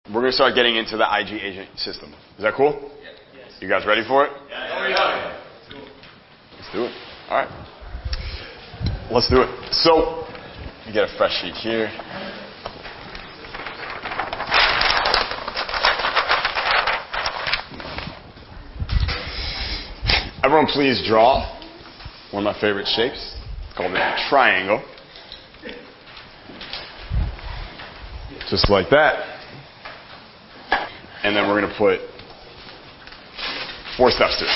We're going to start getting into the IG agent system. Is that cool? Yes. You guys ready for it? Yeah. Let's do it. All right. Let's do it. So, you get a fresh sheet here. Everyone please draw one of my favorite shapes. It's called a triangle. Just like that. And then we're going to put 4 steps to it.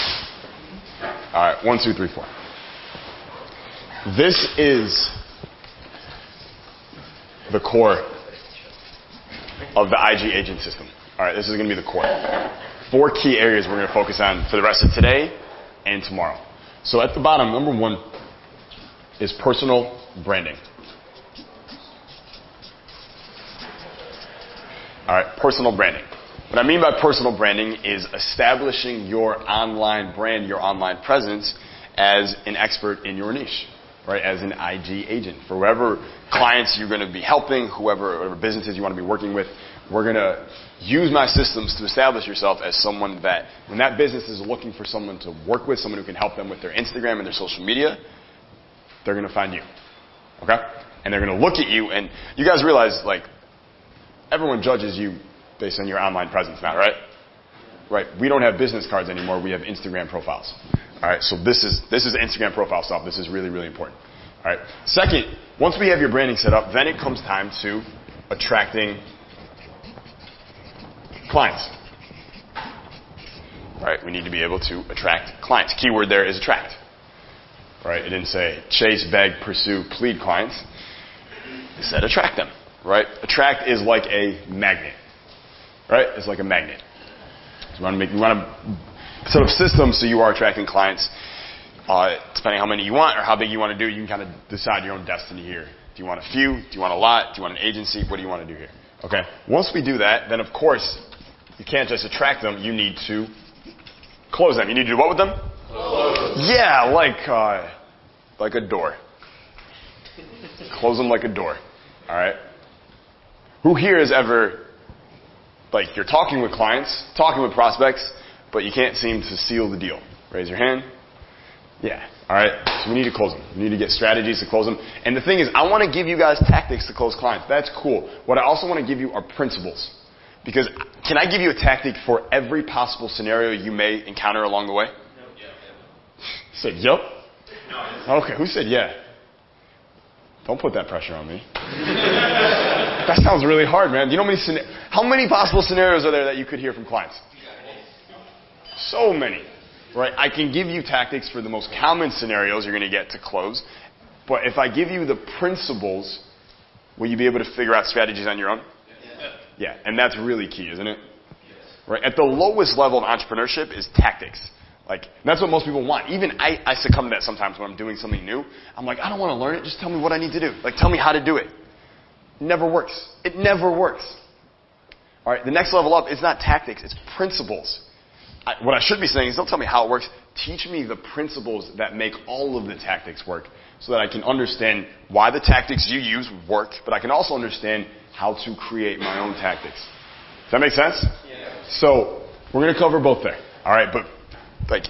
All right, 1, 2, 3, 4. This is the core of the IG agent system. All right, this is going to be the core. 4 key areas we're going to focus on for the rest of today and tomorrow. So at the bottom, number 1 is personal branding. All right, personal branding. What I mean by personal branding is establishing your online brand, your online presence as an expert in your niche, right? As an IG agent. For whoever clients you're going to be helping, whatever businesses you want to be working with, we're going to use my systems to establish yourself as someone that when that business is looking for someone to work with, someone who can help them with their Instagram and their social media, they're going to find you, okay? And they're going to look at you, and you guys realize, like, everyone judges you based on your online presence now, right? Right. We don't have business cards anymore. We have Instagram profiles. All right. So this is Instagram profile stuff. This is really, really important. All right. Second, once we have your branding set up, then it comes time to attracting clients. All right. We need to be able to attract clients. Keyword there is attract. All right. It didn't say chase, beg, pursue, plead clients. It said attract them. Right. Attract is like a magnet. Right? It's like a magnet. So you want to set up systems so you are attracting clients. Depending on how many you want or how big you want to do, you can kind of decide your own destiny here. Do you want a few? Do you want a lot? Do you want an agency? What do you want to do here? Okay. Once we do that, then of course, you can't just attract them. You need to close them. You need to do what with them? Close. Yeah, like a door. Close them like a door. All right. Who here has ever... Like, you're talking with clients, talking with prospects, but you can't seem to seal the deal. Raise your hand. Yeah. All right. So we need to close them. We need to get strategies to close them. And the thing is, I want to give you guys tactics to close clients. That's cool. What I also want to give you are principles. Because can I give you a tactic for every possible scenario you may encounter along the way? No. Yeah. Said, yup? No. Okay. Who said yeah? Don't put that pressure on me. That sounds really hard, man. Do you know how many possible scenarios are there that you could hear from clients? So many, right? I can give you tactics for the most common scenarios you're going to get to close. But if I give you the principles, will you be able to figure out strategies on your own? Yeah, and that's really key, isn't it? Right? At the lowest level of entrepreneurship is tactics. Like, that's what most people want. Even I succumb to that sometimes when I'm doing something new. I'm like, I don't want to learn it. Just tell me what I need to do. Like, tell me how to do it. Never works. It never works. All right, the next level up is not tactics, it's principles. What I should be saying is don't tell me how it works. Teach me the principles that make all of the tactics work so that I can understand why the tactics you use work, but I can also understand how to create my own tactics. Does that make sense? Yeah. So we're going to cover both there. All right, but like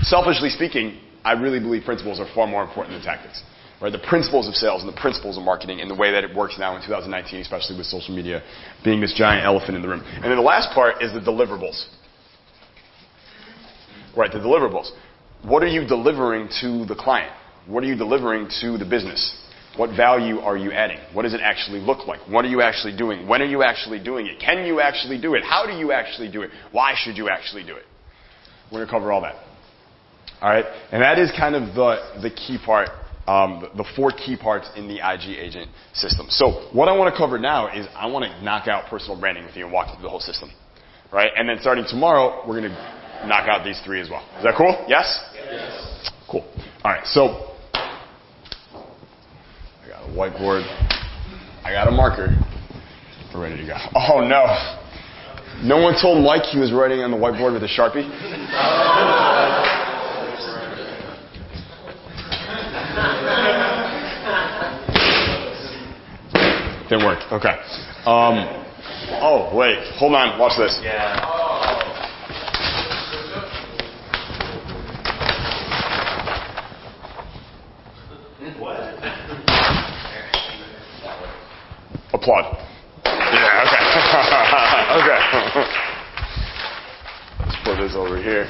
selfishly speaking, I really believe principles are far more important than tactics. Right, the principles of sales and the principles of marketing and the way that it works now in 2019, especially with social media being this giant elephant in the room. And then the last part is the deliverables. Right, the deliverables. What are you delivering to the client? What are you delivering to the business? What value are you adding? What does it actually look like? What are you actually doing? When are you actually doing it? Can you actually do it? How do you actually do it? Why should you actually do it? We're going to cover all that. All right, and that is kind of the key part. The 4 key parts in the IG agent system. So what I want to cover now is I want to knock out personal branding with you and walk you through the whole system. Right? And then starting tomorrow, we're going to knock out these 3 as well. Is that cool? Yes? Yes. Cool. All right. So I got a whiteboard. I got a marker. We're ready to go. Oh, no. No one told Mike he was writing on the whiteboard with a Sharpie? Didn't work. Okay. Oh, wait. Hold on. Watch this. Yeah. What? Applaud. Yeah, okay. Okay. Let's put this over here.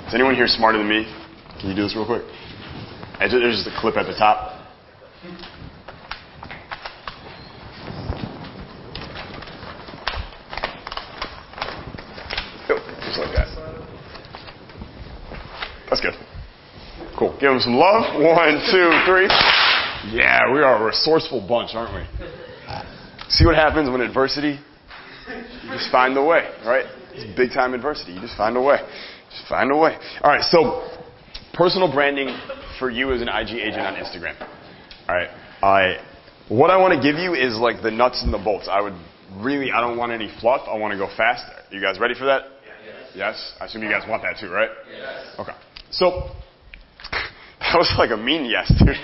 Is anyone here smarter than me? Can you do this real quick? There's just a clip at the top. Just like that. That's good. Cool. Give them some love. 1, 2, 3. Yeah, we are a resourceful bunch, aren't we? See what happens when adversity, you just find the way, right? It's big time adversity. You just find a way. Just find a way. All right, so personal branding for you as an IG agent on Instagram. All right. What I want to give you is like the nuts and the bolts. I don't want any fluff. I want to go fast. You guys ready for that? Yes? I assume you guys want that too, right? Yes. Okay. So, that was like a mean yes, dude.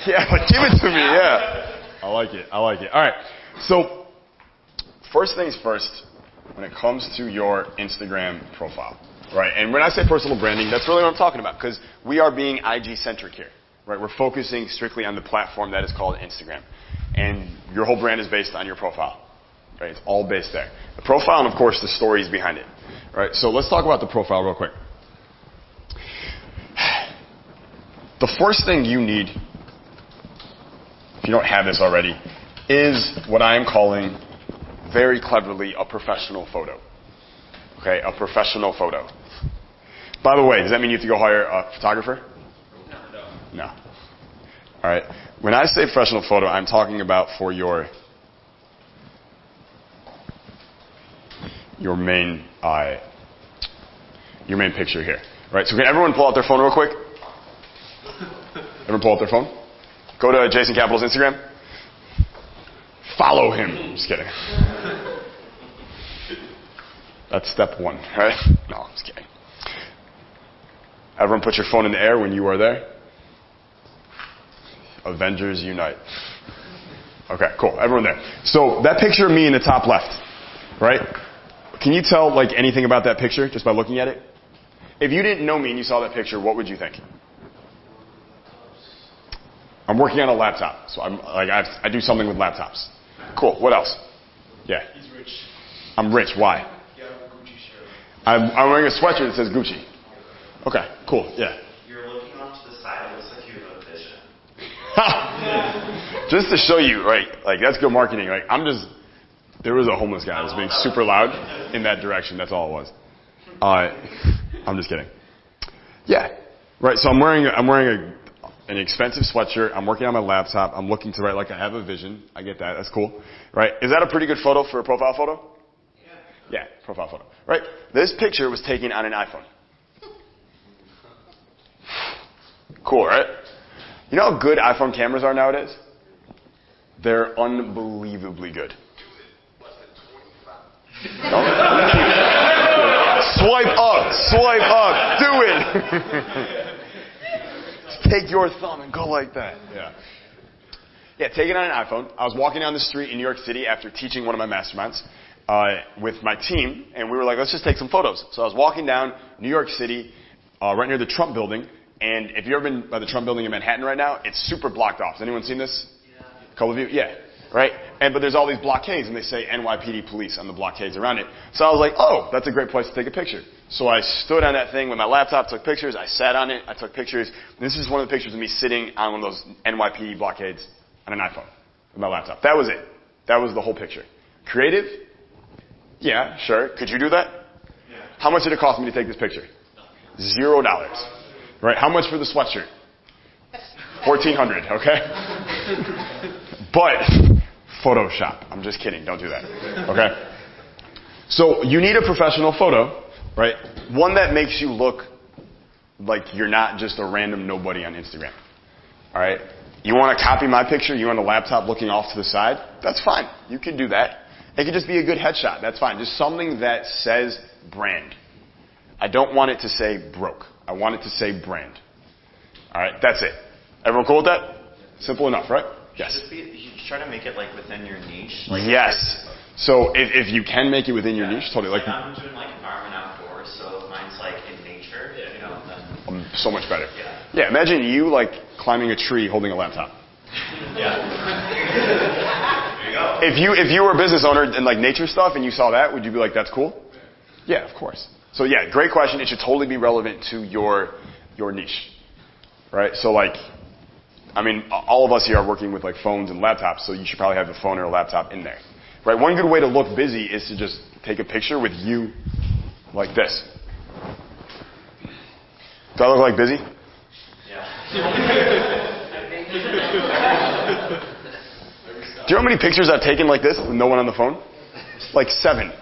Yeah, like give it to me, yeah. I like it. All right. So, first things first, when it comes to your Instagram profile, right? And when I say personal branding, that's really what I'm talking about, because we are being IG-centric here, right? We're focusing strictly on the platform that is called Instagram. And your whole brand is based on your profile. Right? It's all based there. The profile and, of course, the stories behind it. Right? So let's talk about the profile real quick. The first thing you need, if you don't have this already, is what I am calling, very cleverly, a professional photo. Okay? A professional photo. By the way, does that mean you have to go hire a photographer? No. All right. When I say professional photo, I'm talking about for your main picture here. Right? So can everyone pull out their phone real quick? Everyone pull out their phone? Go to Jasoncapital's Instagram. Follow him. Just kidding. That's step 1, right? No, I'm just kidding. Everyone put your phone in the air when you are there. Avengers unite. Okay, cool. Everyone there. So that picture of me in the top left, right? Can you tell like anything about that picture just by looking at it? If you didn't know me and you saw that picture, what would you think? I'm working on a laptop, so I do something with laptops. Cool. What else? Yeah. He's rich. I'm rich. Why? You have a Gucci shirt. I'm wearing a sweatshirt that says Gucci. Okay. Cool. Yeah. You're looking off to the side. It looks like you have a vision. Just to show you, right? Like that's good marketing. Like there was a homeless guy that was being super loud in that direction. That's all it was. I'm just kidding. Yeah. Right. So I'm wearing an expensive sweatshirt. I'm working on my laptop. I'm looking to write like I have a vision. I get that. That's cool. Right. Is that a pretty good photo for a profile photo? Yeah. Yeah. Profile photo. Right. This picture was taken on an iPhone. Cool, right? You know how good iPhone cameras are nowadays? They're unbelievably good. Swipe up, do it. Take your thumb and go like that. Yeah, take it on an iPhone. I was walking down the street in New York City after teaching one of my masterminds with my team, and we were like, let's just take some photos. So I was walking down New York City, right near the Trump building, and if you've ever been by the Trump building in Manhattan right now, it's super blocked off. Has anyone seen this? Yeah. A couple of you? Yeah. Right? But there's all these blockades, and they say NYPD police on the blockades around it. So I was like, oh, that's a great place to take a picture. So I stood on that thing with my laptop, took pictures. I sat on it. I took pictures. And this is one of the pictures of me sitting on one of those NYPD blockades on an iPhone with my laptop. That was it. That was the whole picture. Creative? Yeah, sure. Could you do that? Yeah. How much did it cost me to take this picture? $0. Right? How much for the sweatshirt? $1,400, okay? But Photoshop. I'm just kidding. Don't do that. Okay? So you need a professional photo, right? One that makes you look like you're not just a random nobody on Instagram. All right? You want to copy my picture? You on a laptop looking off to the side? That's fine. You can do that. It could just be a good headshot. That's fine. Just something that says brand. I don't want it to say broke. I want it to say brand. All right? That's it. Everyone cool with that? Simple enough, right? Yes. Should it be, you try to make it like within your niche? Like Yes. So if you can make it within your niche, totally. Like I'm doing like environment outdoors, so if mine's like in nature, you know, then So much better. Yeah. Yeah, imagine you like climbing a tree holding a laptop. yeah. There you go. If you were a business owner and like nature stuff and you saw that, would you be like, that's cool? Yeah, of course. So yeah, great question. It should totally be relevant to your niche. Right? So like, I mean, all of us here are working with like phones and laptops, so you should probably have a phone or a laptop in there. Right? One good way to look busy is to just take a picture with you like this. Do I look like busy? Yeah. Do you know how many pictures I've taken like this with no one on the phone? Like 7.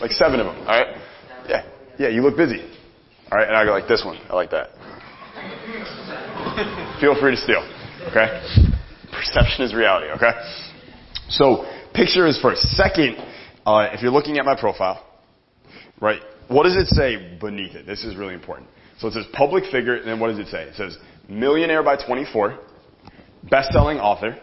Like 7 of them. All right? Yeah. Yeah, you look busy. All right? And I go like this one. I like that. Feel free to steal. Okay? Perception is reality. Okay? So, picture is first. Second, if you're looking at my profile, right, what does it say beneath it? This is really important. So it says public figure, and then what does it say? It says millionaire by 24, best-selling author,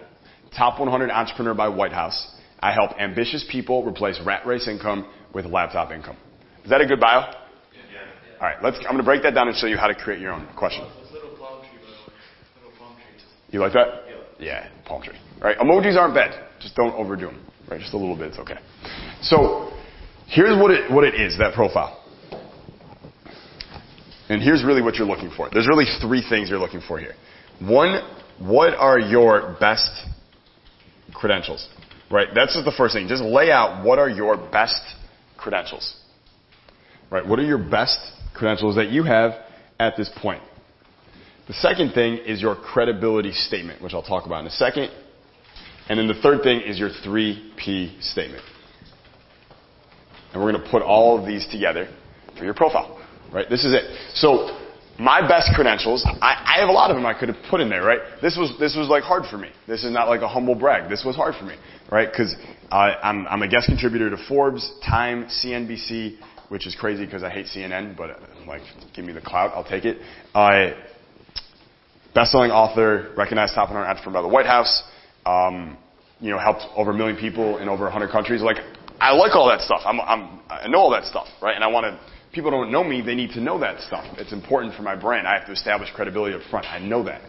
top 100 entrepreneur by White House. I help ambitious people replace rat race income with laptop income. Is that a good bio? Yeah. All right, I'm going to break that down and show you how to create your own question. Little palm tree, by the way. Little palm tree. You like that? Yeah, palm tree. All right, emojis aren't bad. Just don't overdo them. Right, just a little bit, it's okay. So here's what it is, that profile. And here's really what you're looking for. There's really 3 things you're looking for here. One, what are your best credentials? Right? That's just the first thing. Just lay out what are your best credentials. Right? What are your best credentials that you have at this point? The second thing is your credibility statement, which I'll talk about in a second. And then the third thing is your 3P statement. And we're going to put all of these together for your profile. Right? This is it. So my best credentials, I have a lot of them I could have put in there, right? This was like hard for me. This is not like a humble brag. This was hard for me, right? Because I'm a guest contributor to Forbes, Time, CNBC, which is crazy because I hate CNN, but like, give me the clout, I'll take it. Best-selling author, recognized top 100 entrepreneur by the White House. Helped over 1 million people in over 100 countries. Like, I like all that stuff. I know all that stuff, right? And I want to. People don't know me, they need to know that stuff. It's important for my brand. I have to establish credibility up front. I know that.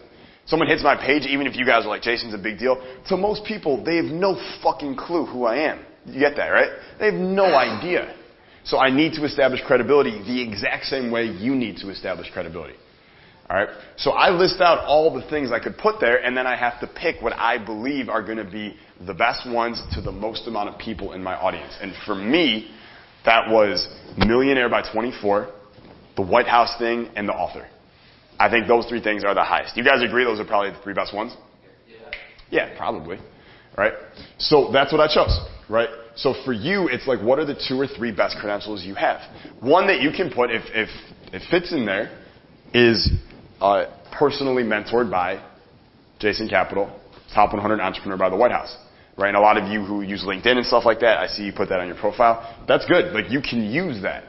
Someone hits my page, even if you guys are like, Jason's a big deal, to most people, they have no fucking clue who I am. You get that, right? They have no idea. So I need to establish credibility the exact same way you need to establish credibility. Alright? So I list out all the things I could put there, and then I have to pick what I believe are going to be the best ones to the most amount of people in my audience. And for me, that was millionaire by 24, the White House thing, and the author. I think those 3 things are the highest. You guys agree those are probably the 3 best ones? Yeah, probably. Right? So that's what I chose. Right? So for you, it's like, what are the 2 or 3 best credentials you have? One that you can put, if it fits in there, is personally mentored by Jasoncapital, top 100 entrepreneur by the White House. Right? And a lot of you who use LinkedIn and stuff like that, I see you put that on your profile. That's good. Like, you can use that.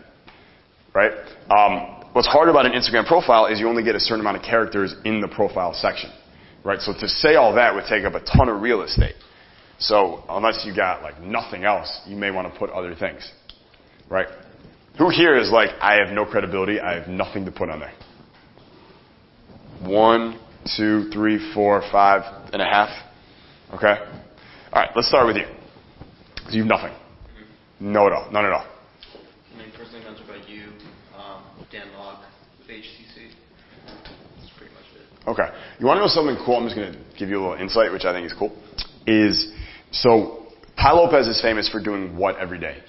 Right? What's hard about an Instagram profile is you only get a certain amount of characters in the profile section. Right? So to say all that would take up a ton of real estate. So unless you got like nothing else, you may want to put other things. Right? Who here is like, I have no credibility, I have nothing to put on there? 1, 2, 3, 4, 5 and a half. Okay? Alright, let's start with you. So you have nothing. No at all. None at all. I mean, personally mentored by you, Dan Locke with HCC. That's pretty much it. Okay. You want to know something cool? I'm just going to give you a little insight, which I think is cool. So Ty Lopez is famous for doing what every day?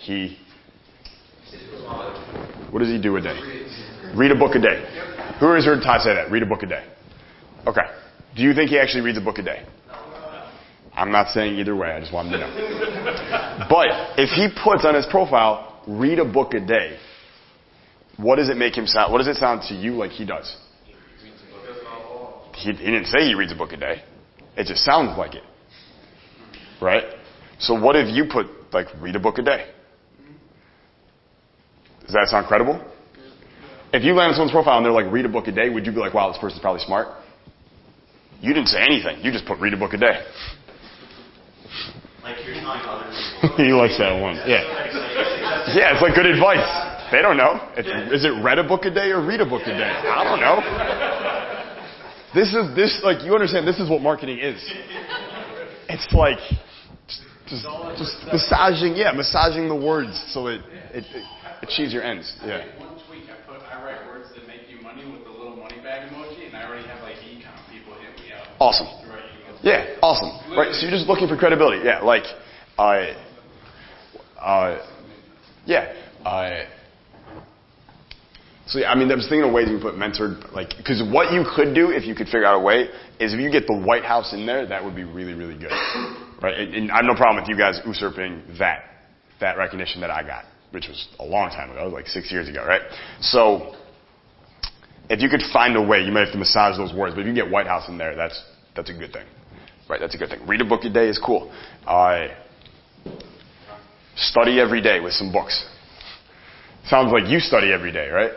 What does he do a day? Read a book a day. Who has heard Ty say that? Read a book a day. Okay. Do you think he actually reads a book a day? I'm not saying either way. I just wanted to know. But if he puts on his profile, read a book a day, what does it make him sound? What does it sound to you like he does? He didn't say he reads a book a day. It just sounds like it. Right? So what if you put, like, read a book a day? Does that sound credible? If you land on someone's profile and they're like, read a book a day, would you be like, wow, this person's probably smart? You didn't say anything. You just put read a book a day. Like you're telling other people. He likes that one. Yeah. Yeah, it's like good advice. They don't know. Is it read a book a day or read a book a day? I don't know. Like, you understand, this is what marketing is. It's like, just massaging the words so it achieves your ends. Yeah. One tweak, I write words that make you money with the little money bag emoji, and I already have like e-com people hit me up. Awesome. Yeah, awesome. Right, so you're just looking for credibility. Yeah, like, so yeah, I mean, I was thinking of ways you can put mentored, like, because what you could do if you could figure out a way is if you get the White House in there, that would be really, really good. Right? And I have no problem with you guys usurping that recognition that I got, which was a long time ago, like 6 years ago, right? So if you could find a way, you might have to massage those words, but if you get White House in there, that's a good thing. Right, that's a good thing. Read a book a day is cool. Study every day with some books. Sounds like you study every day, right?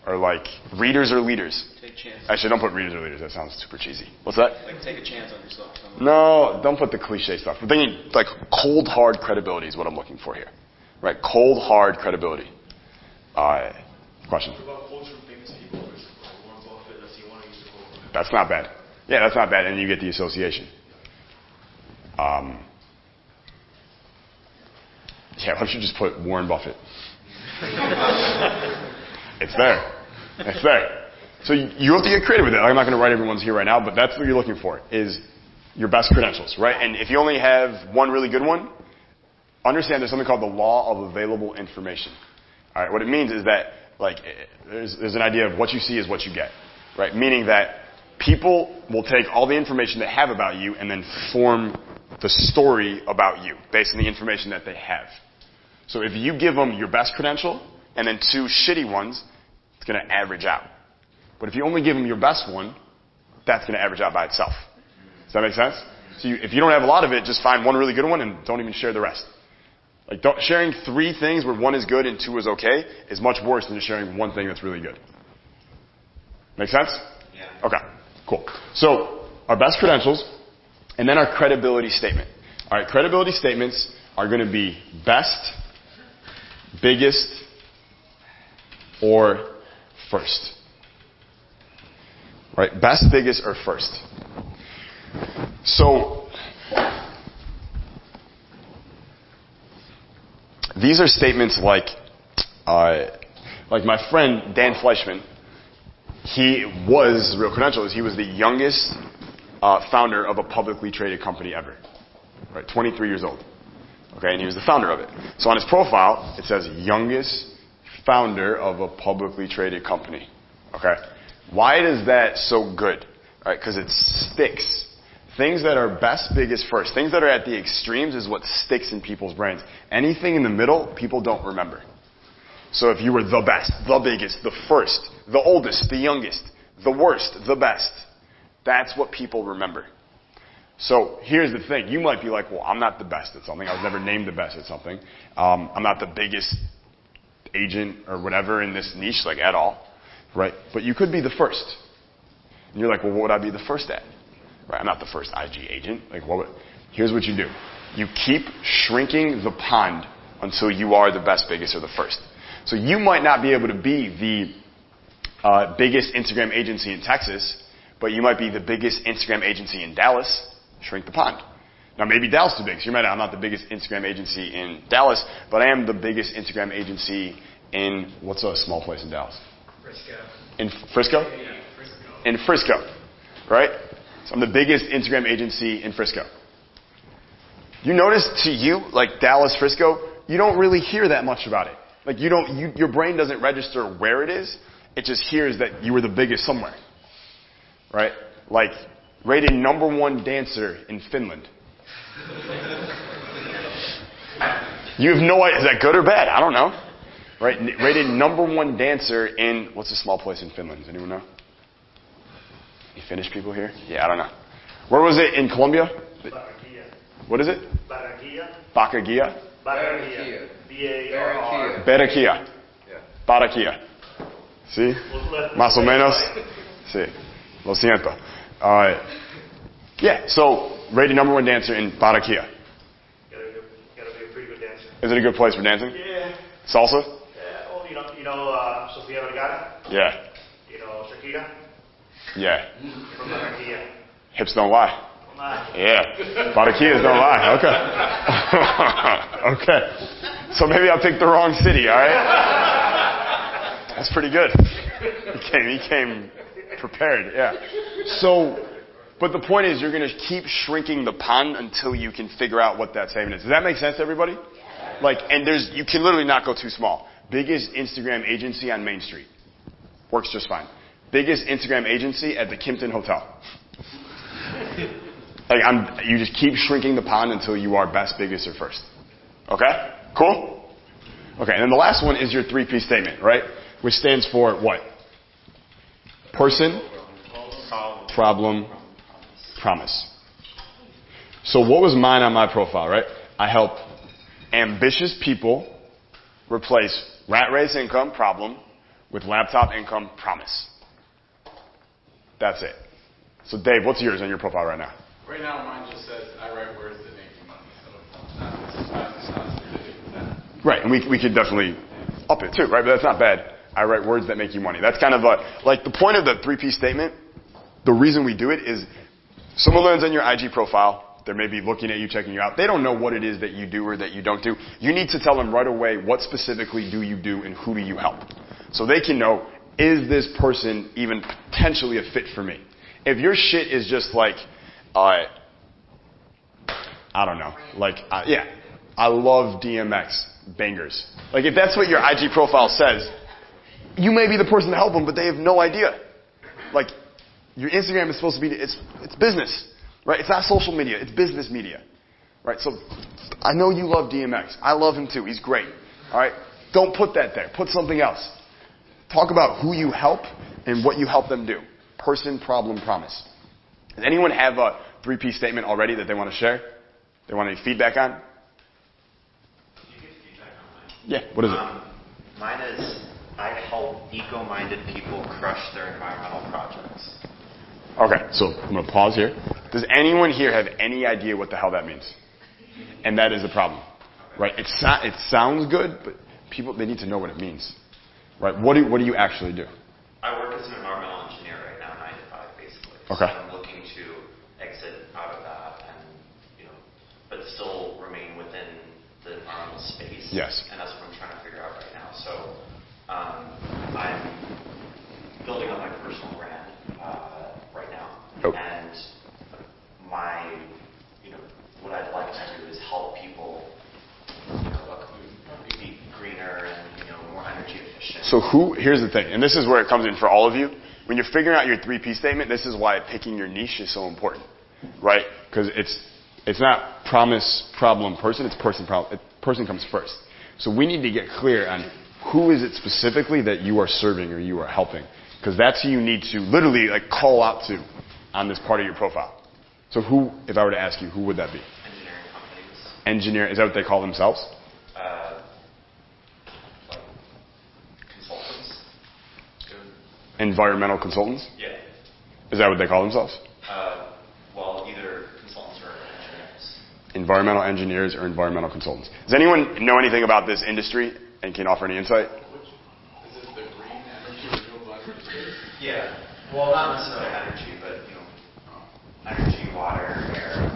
Or like readers or leaders. Take chances. Actually, don't put readers or leaders. That sounds super cheesy. What's that? Like take a chance on yourself. No, don't put the cliche stuff. We're thinking like cold, hard credibility is what I'm looking for here. Right, cold, hard credibility. Question? What about quotes from famous people? Warren Buffett, let's see, one of these quotes. That's not bad. Yeah, that's not bad, and you get the association. Yeah, why don't you just put Warren Buffett? It's there. It's there. So you have to get creative with it. I'm not going to write everyone's here right now, but that's what you're looking for, is your best credentials, right? And if you only have one really good one, understand there's something called the law of available information. All right, what it means is that, like, there's an idea of what you see is what you get, right? Meaning that people will take all the information they have about you and then form the story about you based on the information that they have. So if you give them your best credential and then two shitty ones, it's going to average out. But if you only give them your best one, that's going to average out by itself. Does that make sense? So if you don't have a lot of it, just find one really good one and don't even share the rest. Like sharing 3 things where 1 is good and 2 is okay is much worse than just sharing 1 thing that's really good. Make sense? Yeah. Okay, cool. So our best credentials and then our credibility statement. All right, credibility statements are going to be best, biggest, or first. Right? Best, biggest, or first. So these are statements like my friend Dan Fleischman. He was, real credential is he was the youngest founder of a publicly traded company ever. Right? 23 years old. Okay, and he was the founder of it. So on his profile, it says youngest founder of a publicly traded company. Okay? Why is that so good? Right? Because it sticks. Things that are best, biggest, first. Things that are at the extremes is what sticks in people's brains. Anything in the middle, people don't remember. So if you were the best, the biggest, the first, the oldest, the youngest, the worst, the best, that's what people remember. So here's the thing. You might be like, well, I'm not the best at something. I was never named the best at something. I'm not the biggest agent or whatever in this niche, like at all. Right? But you could be the first. And you're like, well, what would I be the first at? Right? I'm not the first IG agent. Like, here's what you do. You keep shrinking the pond until you are the best, biggest, or the first. So you might not be able to be the biggest Instagram agency in Texas, but you might be the biggest Instagram agency in Dallas. Shrink the pond. Now, maybe Dallas is too big. So you might, I'm not the biggest Instagram agency in Dallas, but I am the biggest Instagram agency in, what's a small place in Dallas? Frisco. In Frisco? Yeah, Frisco. In Frisco, right? So I'm the biggest Instagram agency in Frisco. You notice to you, like Dallas, Frisco, you don't really hear that much about it. Like your brain doesn't register where it is. It just hears that you were the biggest somewhere. Right? Like, rated #1 dancer in Finland. You have no idea. Is that good or bad? I don't know. Right? Rated #1 dancer in, what's a small place in Finland? Does anyone know? Any Finnish people here? Yeah, I don't know. Where was it in Colombia? Barranquilla. What is it? Barranquilla. Barranquilla? Barranquilla. B-A-R-R. Barranquilla. Barranquilla. ¿Sí? Más o menos. Sí. Lo siento. Yeah, so rated #1 dancer in Barranquilla. Is it a good place for dancing? Yeah. Salsa? Yeah. Well, Sofia Vergara. Yeah. Shakira. Yeah. From Barranquilla. Hips don't lie. Yeah. Barranquillas don't lie. Okay. Okay. So maybe I picked the wrong city, all right? That's pretty good. He came prepared, yeah. So, but the point is you're going to keep shrinking the pond until you can figure out what that statement is. Does that make sense to everybody? And you can literally not go too small. Biggest Instagram agency on Main Street. Works just fine. Biggest Instagram agency at the Kimpton Hotel. You just keep shrinking the pond until you are best, biggest, or first. Okay? Cool? Okay, and then the last one is your 3P statement, right? Which stands for what? Person, problem, promise. So what was mine on my profile, right? I help ambitious people replace rat race income, problem, with laptop income, promise. That's it. So Dave, what's yours on your profile right now? Right now, mine just says, I write words that make you money. So it's not specific to that. Right, and we could definitely up it too, right? But that's not bad. I write words that make you money. That's kind of the point of the 3P statement. The reason we do it is someone lands on your IG profile. They may be looking at you, checking you out. They don't know what it is that you do or that you don't do. You need to tell them right away what specifically do you do and who do you help. So they can know, is this person even potentially a fit for me? If your shit is just I don't know, I love DMX, bangers. If that's what your IG profile says, you may be the person to help them, but they have no idea. Your Instagram is supposed to be, it's business, right? It's not social media, it's business media, right? So I know you love DMX. I love him too. He's great, all right? Don't put that there. Put something else. Talk about who you help and what you help them do. Person, problem, promise. Does anyone have a 3P statement already that they want to share? They want any feedback on? Did you get feedback on mine? Yeah, what is it? Mine is, I help eco-minded people crush their environmental projects. Okay, so I'm going to pause here. Does anyone here have any idea what the hell that means? And that is the problem, right? It sounds good, but people, they need to know what it means, right? What do you actually do? I work as an environmental engineer right now, 9 to 5, basically. Okay. So I'm looking to exit out of that and, but still remain within the environmental space. Yes. And that's what I'm trying to figure out right now. So I'm building up my personal brand right now. Oh. And what I'd like to do is help people be greener and, more energy efficient. So here's the thing, and this is where it comes in for all of you. When you're figuring out your 3P statement, this is why picking your niche is so important, right? Because it's not promise, problem, person, it's person, problem. Person comes first. So we need to get clear on who is it specifically that you are serving or you are helping. Because that's who you need to literally call out to on this part of your profile. So who, if I were to ask you, who would that be? Engineering companies. Engineer, is that what they call themselves? Consultants. Environmental consultants? Yeah. Is that what they call themselves? Either consultants or engineers. Environmental engineers or environmental consultants. Does anyone know anything about this industry and can offer any insight? Is this the green energy, renewable energy? Yeah. Well, not necessarily energy, but energy, water, air.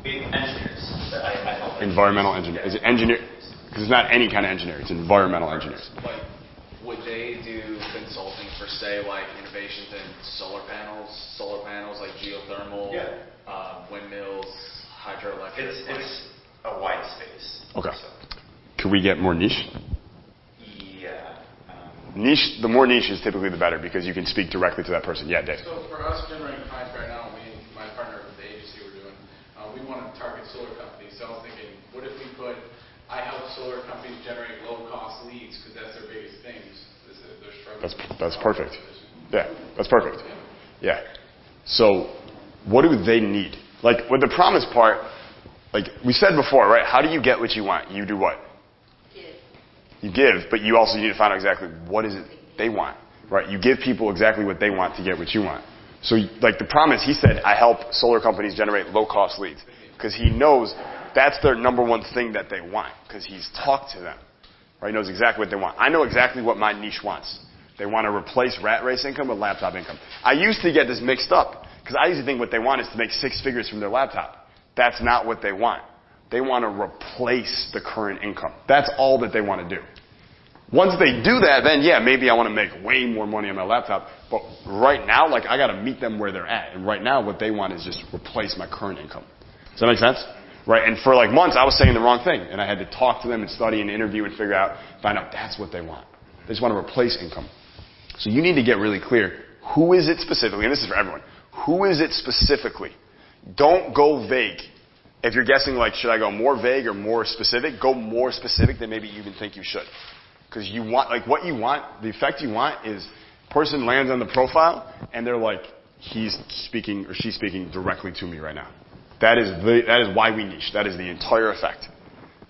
Engineers. I help. Environmental engineer. Is it engineer? Because it's not any kind of engineer. It's environmental engineers. Would they do consulting for, say, innovations in solar panels, like geothermal, windmills, hydroelectric? It's a wide space. Okay. So, Could we get more niche? yeah. Niche. The more niche is typically the better because you can speak directly to that person. Yeah, Dave. So for us generating clients right now, me and my partner with the agency we're doing, we want to target solar companies. So I was thinking, what if we I help solar companies generate low-cost leads because that's their biggest thing. They're struggling. That's perfect. Yeah, that's perfect. Yeah. So what do they need? With the promise part, we said before, right? How do you get what you want? You do what? You give, but you also need to find out exactly what is it they want, right? You give people exactly what they want to get what you want. So the promise, he said, I help solar companies generate low-cost leads because he knows That's their number one thing that they want because he's talked to them. Right? He knows exactly what they want. I know exactly what my niche wants. They want to replace rat race income with laptop income. I used to get this mixed up because I used to think what they want is to make 6 figures from their laptop. That's not what they want. They want to replace the current income. That's all that they want to do. Once they do that, then yeah, maybe I want to make way more money on my laptop. But right now, like, I got to meet them where they're at. And right now, what they want is just replace my current income. Does that make sense? Right? And for like months, I was saying the wrong thing. And I had to talk to them and study and interview and find out that's what they want. They just want to replace income. So you need to get really clear. Who is it specifically? And this is for everyone. Who is it specifically? Don't go vague. If you're guessing, like, should I go more vague or more specific? Go more specific than maybe you even think you should. Because you want, like, what you want, the effect you want is person lands on the profile and they're like, he's speaking or she's speaking directly to me right now. That is why we niche. That is the entire effect.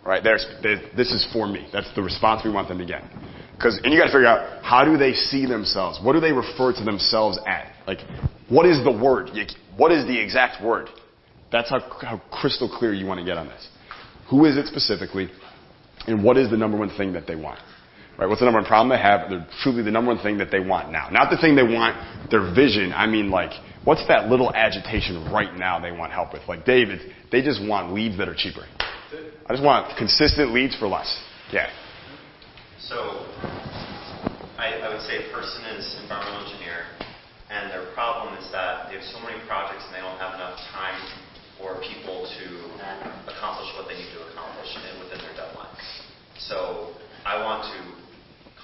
Right? This is for me. That's the response we want them to get. And you got to figure out, how do they see themselves? What do they refer to themselves at? Like, what is the word? What is the exact word? That's how crystal clear you want to get on this. Who is it specifically? And what is the number one thing that they want? Right? What's the number one problem they have? They're truly the number one thing that they want now. Not the thing they want, their vision. I mean, like, what's that little agitation right now they want help with? Like, Dave, they just want leads that are cheaper. I just want consistent leads for less. Yeah. So, I would say a person is environmental engineer, and their problem is that they have so many projects and they don't have enough time or people to accomplish what they need to accomplish within their deadline. So, I want to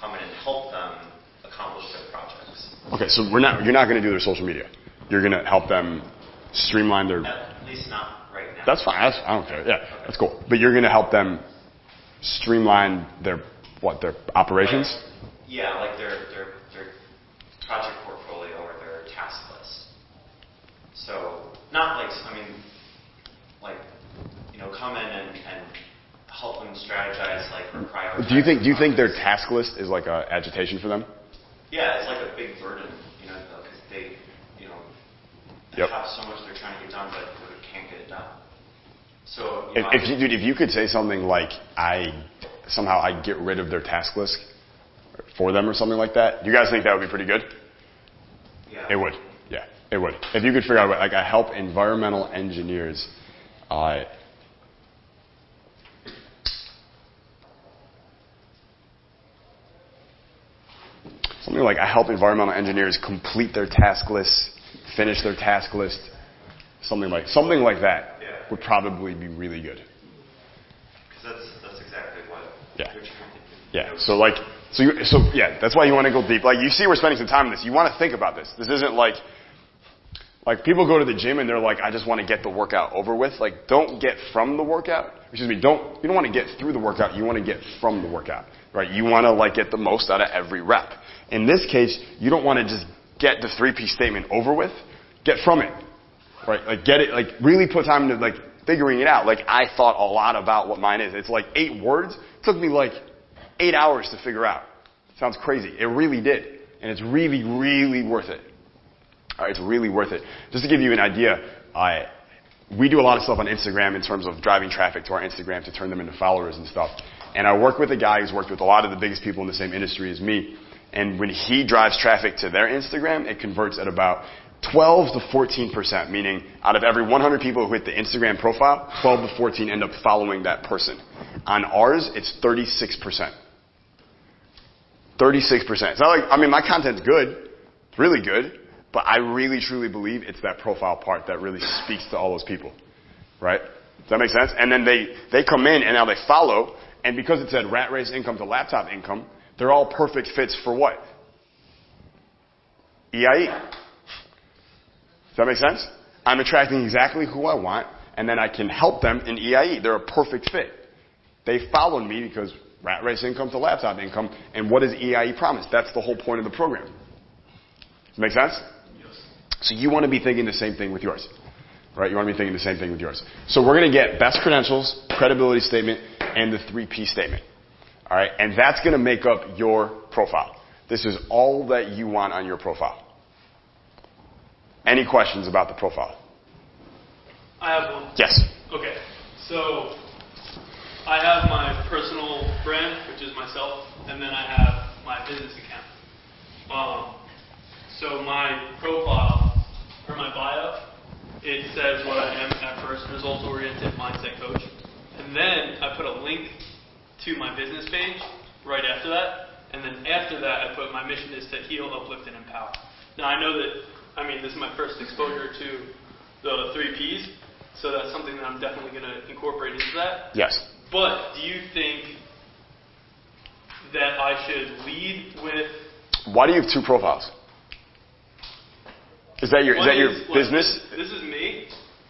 come in and help them accomplish their projects. Okay, so you're not going to do their social media. You're going to help them streamline their... At least not right now. That's fine. I don't care. Yeah, that's cool. But you're going to help them streamline their operations? Like their project portfolio or their task list. So, not like, come in and help them strategize, like, or prioritize. Do you think their task list is like a agitation for them? Yeah, it's like a big burden, because they, have so much they're trying to get done, but can't get it done. So, if you could say something like, I get rid of their task list for them or something like that, do you guys think that would be pretty good? Yeah. It would. Yeah, it would. If you could figure out, like, I help environmental engineers, something like, I help environmental engineers complete their task list, finish their task list, something like that would probably be really good. Because that's exactly what you're trying to do. Yeah. So that's why you want to go deep. Like, you see, we're spending some time on this. You want to think about this. This isn't like people go to the gym and they're like, I just want to get the workout over with. Like, don't get from the workout. You don't want to get through the workout. You want to get from the workout, right? You want to, like, get the most out of every rep. In this case, you don't want to just get the 3P statement over with. Get from it, right? Like, get it, like, really put time into, like, figuring it out. Like, I thought a lot about what mine is. It's like 8 words. It took me like 8 hours to figure out. Sounds crazy. It really did. And it's really, really worth it. All right, it's really worth it. Just to give you an idea, we do a lot of stuff on Instagram in terms of driving traffic to our Instagram to turn them into followers and stuff. And I work with a guy who's worked with a lot of the biggest people in the same industry as me. And when he drives traffic to their Instagram, it converts at about 12 to 14%, meaning out of every 100 people who hit the Instagram profile, 12 to 14 end up following that person. On ours, it's 36%. 36%. It's not like, my content's good. It's really good. But I really, truly believe it's that profile part that really speaks to all those people. Right? Does that make sense? And then they come in and now they follow. And because it said rat race income to laptop income, they're all perfect fits for what? EIE. Does that make sense? I'm attracting exactly who I want, and then I can help them in EIE. They're a perfect fit. They followed me because rat race income to laptop income, and what does EIE promise? That's the whole point of the program. Make sense? Yes. So you want to be thinking the same thing with yours. Right? You want to be thinking the same thing with yours. So we're going to get best credentials, credibility statement, and the 3P statement. All right? And that's going to make up your profile. This is all that you want on your profile. Any questions about the profile? I have one. Yes. Okay. So I have my personal brand, which is myself, and then I have my business account. So my profile, or my bio, it says what I am at first, results-oriented mindset coach. And then I put a link to my business page right after that. And then after that, I put my mission is to heal, uplift, and empower. Now I know that, this is my first exposure to the 3 Ps, so that's something that I'm definitely going to incorporate into that. Yes. But do you think that I should lead with... Why do you have 2 profiles? Is that your business? This is me,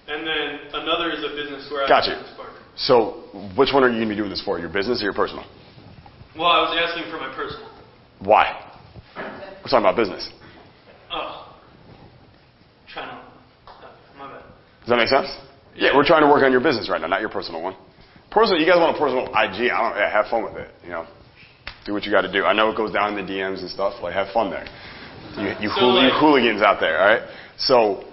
and then another is a business where Got I you. have a business partner. So which one are you going to be doing this for? Your business or your personal? Well, I was asking for my personal. Why? We're talking about business. Oh. Trying to... my bad. Does that make sense? Yeah, we're trying to work on your business right now, not your personal one. Personal, you guys want a personal IG, have fun with it, Do what you got to do. I know it goes down in the DMs and stuff, have fun there. You hooligans out there, all right? So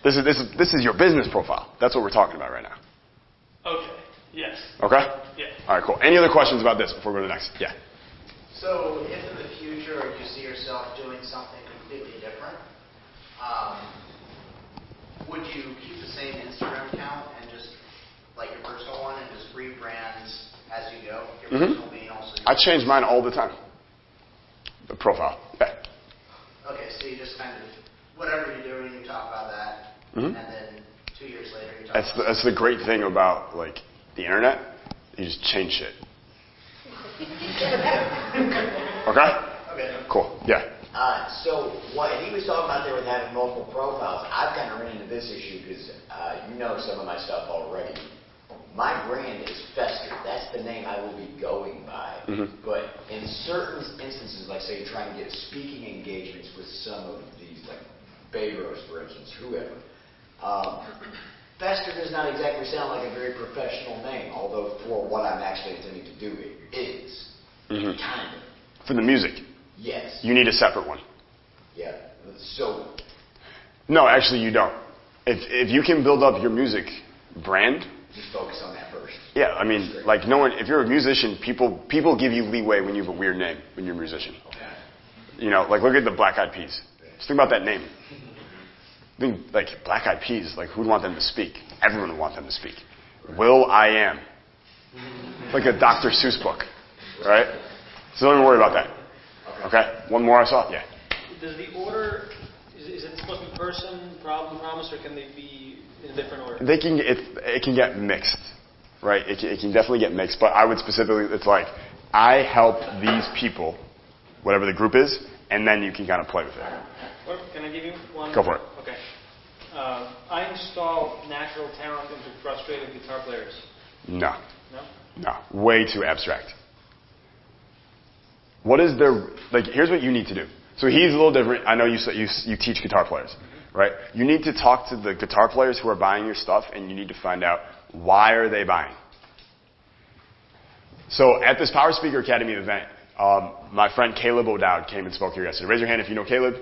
this is your business profile. That's what we're talking about right now. Okay. Yes. Okay? Yeah. All right, cool. Any other questions about this before we go to the next? Yeah. So if in the future you see yourself doing something completely different, would you keep the same Instagram account and just like your personal one and just rebrand as you go? Your personal being also your I change mine all the time. The profile. Yeah. Okay, so you just kind of, whatever you're doing, you talk about that, and then 2 years later you talk about that. That's the great thing about, the internet. You just change shit. Okay? Okay. Cool. Yeah. So what he was talking about there with having multiple profiles, I've kind of run into this issue because you know some of my stuff already. My brand is Fester. That's the name I will be going by. But in certain instances, like say you're trying to get speaking engagements with some of these, like Bayros, for instance, whoever, Fester does not exactly sound like a very professional name, although for what I'm actually intending to do, it is. Kind of. For the music. Yes. You need a separate one. Yeah. So. No, actually you don't. If you can build up your music brand. Just focus on that first. Yeah, no one, if you're a musician, people give you leeway when you have a weird name when you're a musician. Okay. Look at the Black Eyed Peas. Just think about that name. Black Eyed Peas, who'd want them to speak? Everyone would want them to speak. Will I Am. Like a Dr. Seuss book, right? So don't even worry about that. Okay? One more I saw? Yeah. Does the order, is it supposed to be person, problem, promise, or can they be in a different order? It can get mixed, right? It can definitely get mixed, but I would specifically, it's I help these people, whatever the group is, and then you can kind of play with it. Can I give you one? Go for it. Okay. I install natural talent into frustrated guitar players. No. No? No. Way too abstract. What is here's what you need to do. So he's a little different. I know you teach guitar players, right? You need to talk to the guitar players who are buying your stuff, and you need to find out why are they buying. So at this Power Speaker Academy event, my friend Caleb O'Dowd came and spoke here yesterday. Raise your hand if you know Caleb.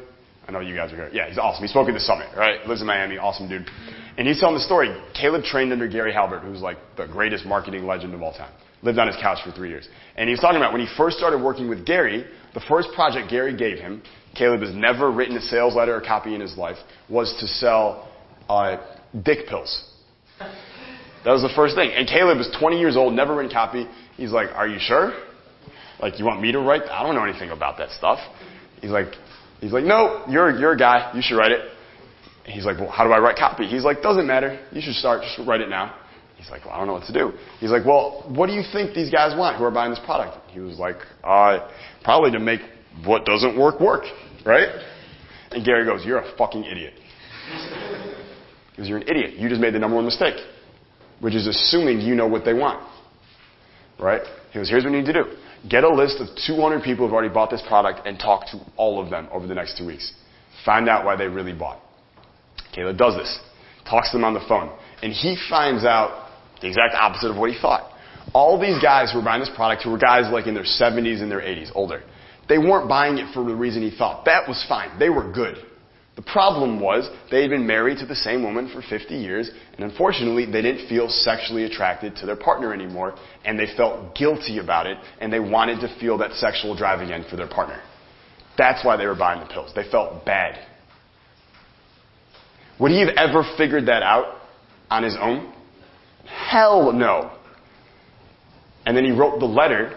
I know you guys are here. Yeah, he's awesome. He spoke at the summit, right? Lives in Miami. Awesome dude. And he's telling the story. Caleb trained under Gary Halbert, who's the greatest marketing legend of all time. Lived on his couch for 3 years. And he was talking about when he first started working with Gary, the first project Gary gave him, Caleb has never written a sales letter or copy in his life, was to sell dick pills. That was the first thing. And Caleb was 20 years old, never written copy. He's like, are you sure? You want me to write? I don't know anything about that stuff. He's like, no, you're a guy. You should write it. And he's like, well, how do I write copy? He's like, doesn't matter. You should start. Just write it now. He's like, well, I don't know what to do. He's like, well, what do you think these guys want who are buying this product? He was like, probably to make what doesn't work, right? And Gary goes, you're a fucking idiot. Because you're an idiot. You just made the number one mistake, which is assuming you know what they want, right? He goes, here's what you need to do. Get a list of 200 people who have already bought this product and talk to all of them over the next 2 weeks. Find out why they really bought. Caleb does this. Talks to them on the phone. And he finds out the exact opposite of what he thought. All these guys who were buying this product, who were guys in their 70s and their 80s, older, they weren't buying it for the reason he thought. That was fine. They were good. The problem was they had been married to the same woman for 50 years, and unfortunately, they didn't feel sexually attracted to their partner anymore, and they felt guilty about it, and they wanted to feel that sexual drive again for their partner. That's why they were buying the pills. They felt bad. Would he have ever figured that out on his own? Hell no. And then he wrote the letter,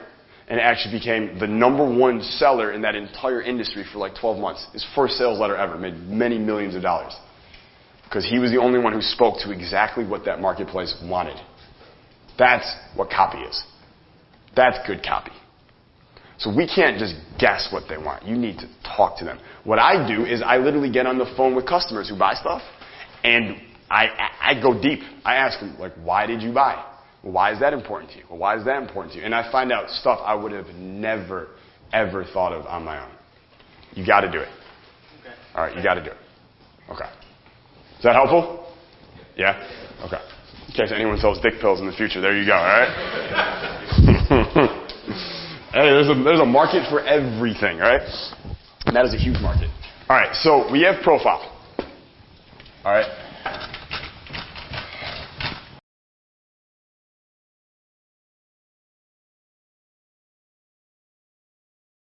and it actually became the #1 seller in that entire industry for like 12 months. His first sales letter ever, made many millions of dollars. Because he was the only one who spoke to exactly what that marketplace wanted. That's what copy is. That's good copy. So we can't just guess what they want. You need to talk to them. What I do is I literally get on the phone with customers who buy stuff, and I go deep. I ask them, like, why did you buy? Well, why is that important to you? Well, why is that important to you? And I find out stuff I would have never, ever thought of on my own. You got to do it. Okay. All right, you got to do it. Okay. Is that helpful? Yeah? Okay. In case anyone sells dick pills in the future, there you go, all right? Hey, there's a market for everything, all right? And that is a huge market. All right, so we have profile. All right?